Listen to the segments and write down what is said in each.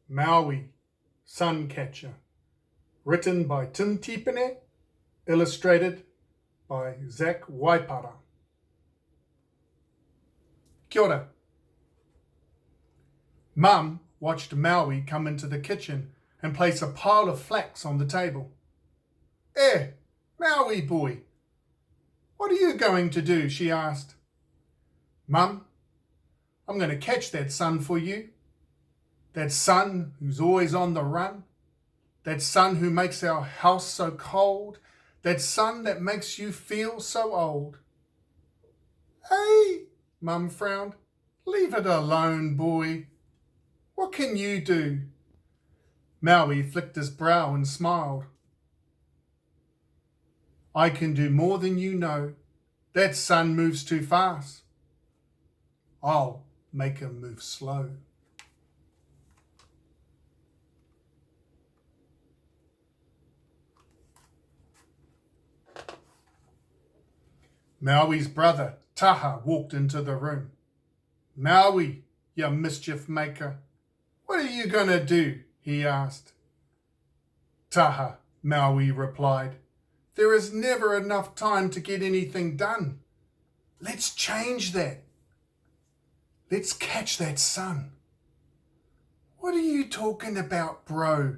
Maui Sun Catcher, written by Tim Tipene, illustrated by Zach Waipara. Kia ora. Mum watched Maui come into the kitchen and place a pile of flax on the table. Maui boy, what are you going to do? She asked. Mum, I'm going to catch that sun for you. That sun who's always on the run. That sun who makes our house so cold. That sun that makes you feel so old. Hey, Mum frowned. Leave it alone, boy. What can you do? Maui flicked his brow and smiled. I can do more than you know. That sun moves too fast. I'll make him move slow. Maui's brother, Taha, walked into the room. Maui, you mischief maker, what are you going to do? He asked. Taha, Maui replied, there is never enough time to get anything done. Let's change that. Let's catch that sun. What are you talking about, bro?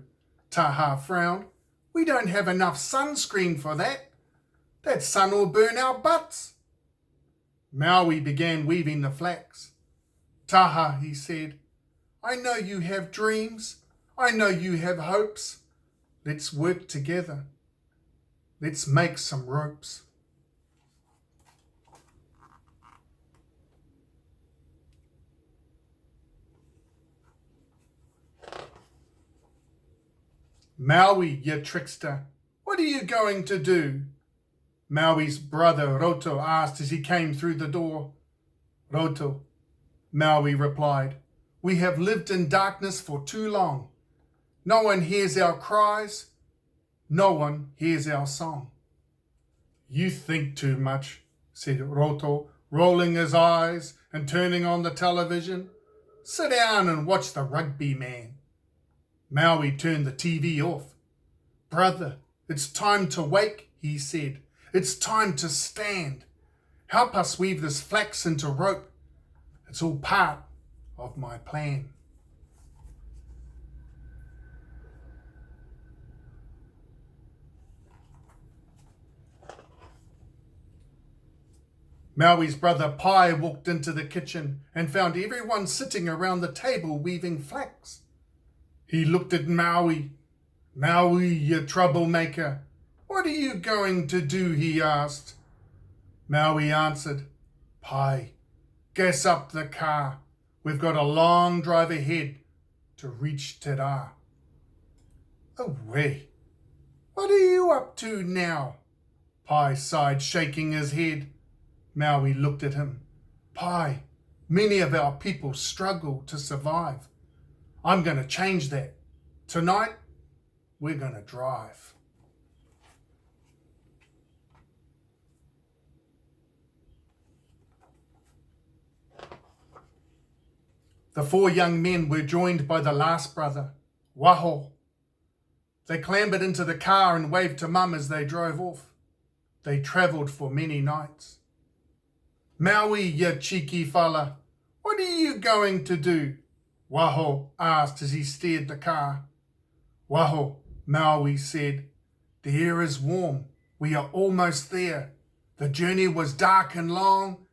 Taha frowned. We don't have enough sunscreen for that. That sun will burn our butts. Maui began weaving the flax. Taha, he said, I know you have dreams. I know you have hopes. Let's work together. Let's make some ropes. Maui, you trickster, what are you going to do? Maui's brother Roto asked as he came through the door. Roto, Maui replied, we have lived in darkness for too long. No one hears our cries. No one hears our song. You think too much, said Roto, rolling his eyes and turning on the television. Sit down and watch the rugby, man. Maui turned the TV off. Brother, it's time to wake, he said. It's time to stand. Help us weave this flax into rope. It's all part of my plan. Maui's brother Pai walked into the kitchen and found everyone sitting around the table weaving flax. He looked at Maui. Maui, you troublemaker, what are you going to do? He asked. Maui answered, Pai, gas up the car. We've got a long drive ahead to reach Te Rā. Away. What are you up to now? Pai sighed, shaking his head. Maui looked at him. Pai, many of our people struggle to survive. I'm going to change that. Tonight, we're going to drive. The four young men were joined by the last brother, Waho. They clambered into the car and waved to Mum as they drove off. They travelled for many nights. Maui, you cheeky fella, what are you going to do? Waho asked as he steered the car. Waho, Maui said, the air is warm. We are almost there. The journey was dark and long,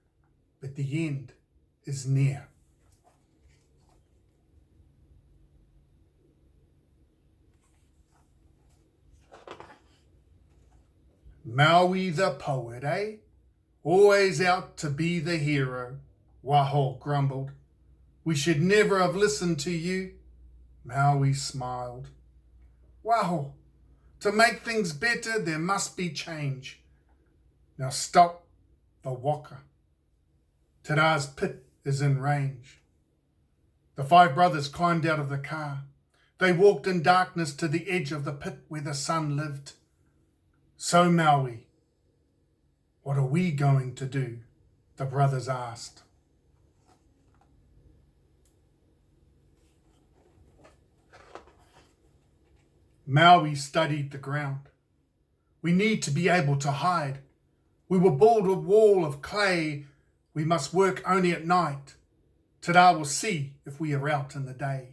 but the end is near. Maui the poet, eh? Always out to be the hero, Waho grumbled. We should never have listened to you. Maui smiled. Waho, to make things better, there must be change. Now stop the waka. Te Rā's pit is in range. The five brothers climbed out of the car. They walked in darkness to the edge of the pit where the sun lived. So Maui, what are we going to do? The brothers asked. Maui studied the ground. We need to be able to hide. We will build a wall of clay. We must work only at night. Tada will see if we are out in the day.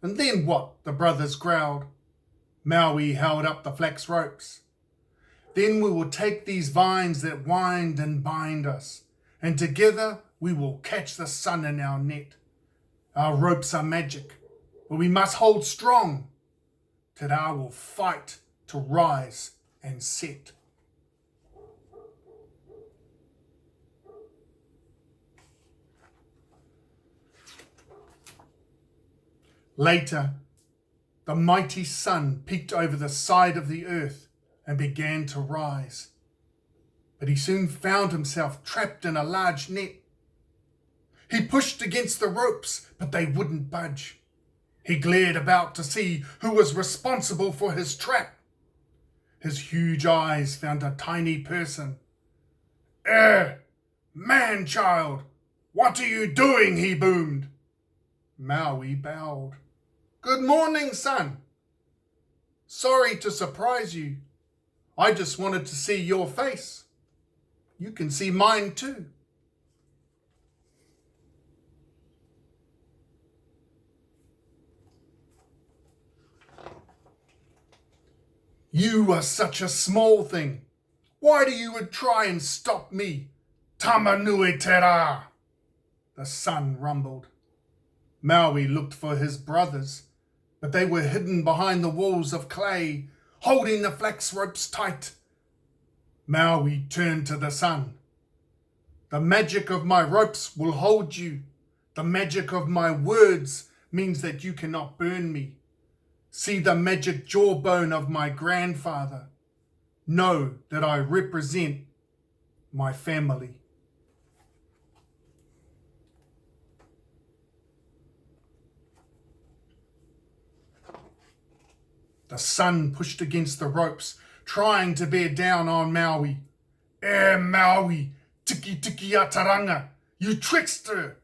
And then what? The brothers growled. Maui held up the flax ropes. Then we will take these vines that wind and bind us, and together we will catch the sun in our net. Our ropes are magic, but we must hold strong. Tada will fight to rise and set. Later, the mighty sun peeked over the side of the earth and began to rise. But he soon found himself trapped in a large net. He pushed against the ropes, but they wouldn't budge. He glared about to see who was responsible for his trap. His huge eyes found a tiny person. Man-child, what are you doing?" he boomed. Maui bowed. "Good morning, son. Sorry to surprise you. I just wanted to see your face. You can see mine too." "You are such a small thing. Why do you try and stop me? Tamanui tera," the sun rumbled. Maui looked for his brothers, but they were hidden behind the walls of clay, holding the flax ropes tight. Maui turned to the sun. "The magic of my ropes will hold you. The magic of my words means that you cannot burn me. See the magic jawbone of my grandfather. Know that I represent my family." The sun pushed against the ropes, trying to bear down on Maui. Maui, tiki tiki ataranga, you trickster!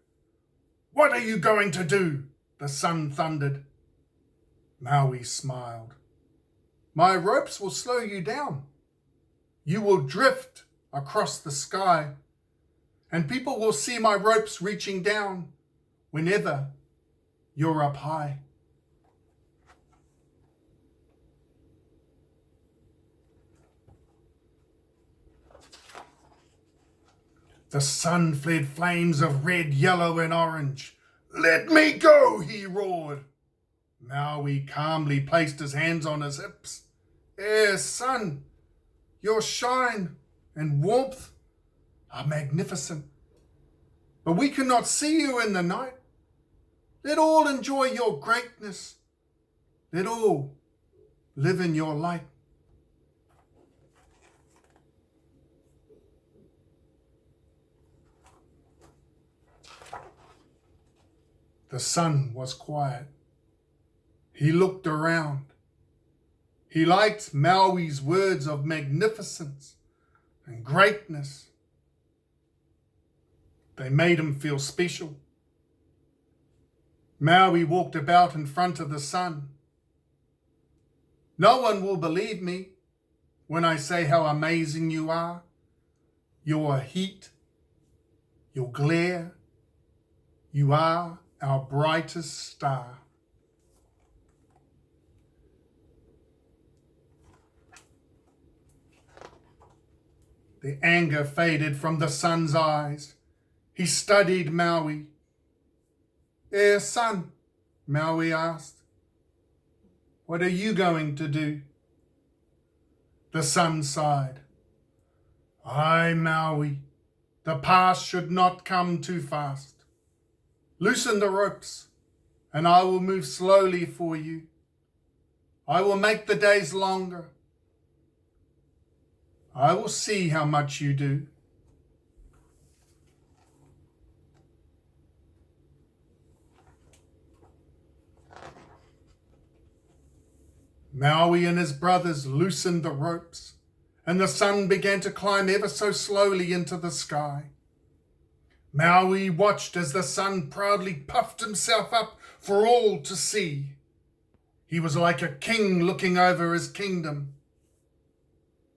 What are you going to do?" the sun thundered. Maui smiled. "My ropes will slow you down. You will drift across the sky, and people will see my ropes reaching down whenever you're up high." The sun fled flames of red, yellow, and orange. "Let me go," he roared. Maui calmly placed his hands on his hips. Sun, your shine and warmth are magnificent, but we cannot see you in the night. Let all enjoy your greatness. Let all live in your light." The sun was quiet. He looked around. He liked Maui's words of magnificence and greatness. They made him feel special. Maui walked about in front of the sun. "No one will believe me when I say how amazing you are. Your heat, your glare, you are our brightest star." The anger faded from the sun's eyes. He studied Maui. Sun," Maui asked, "what are you going to do?" The sun sighed. Maui, the past should not come too fast. Loosen the ropes, and I will move slowly for you. I will make the days longer. I will see how much you do." Maui and his brothers loosened the ropes, and the sun began to climb ever so slowly into the sky. Maui watched as the sun proudly puffed himself up for all to see. He was like a king looking over his kingdom.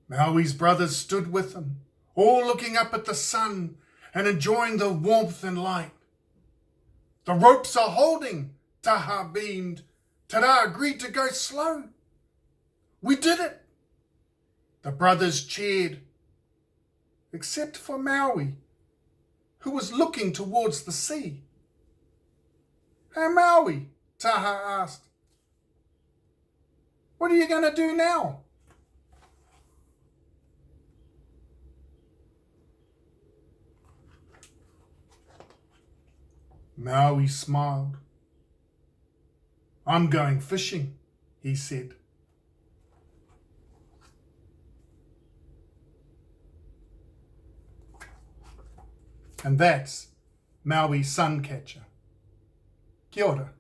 Maui's brothers stood with him, all looking up at the sun and enjoying the warmth and light. The ropes are holding, Taha beamed. Tara agreed to go slow. We did it. The brothers cheered, except for Maui, who was looking towards the sea. Hey Maui, Taha asked, what are you going to do now? Maui smiled. I'm going fishing, he said. And that's Maui Sun Catcher. Kia ora.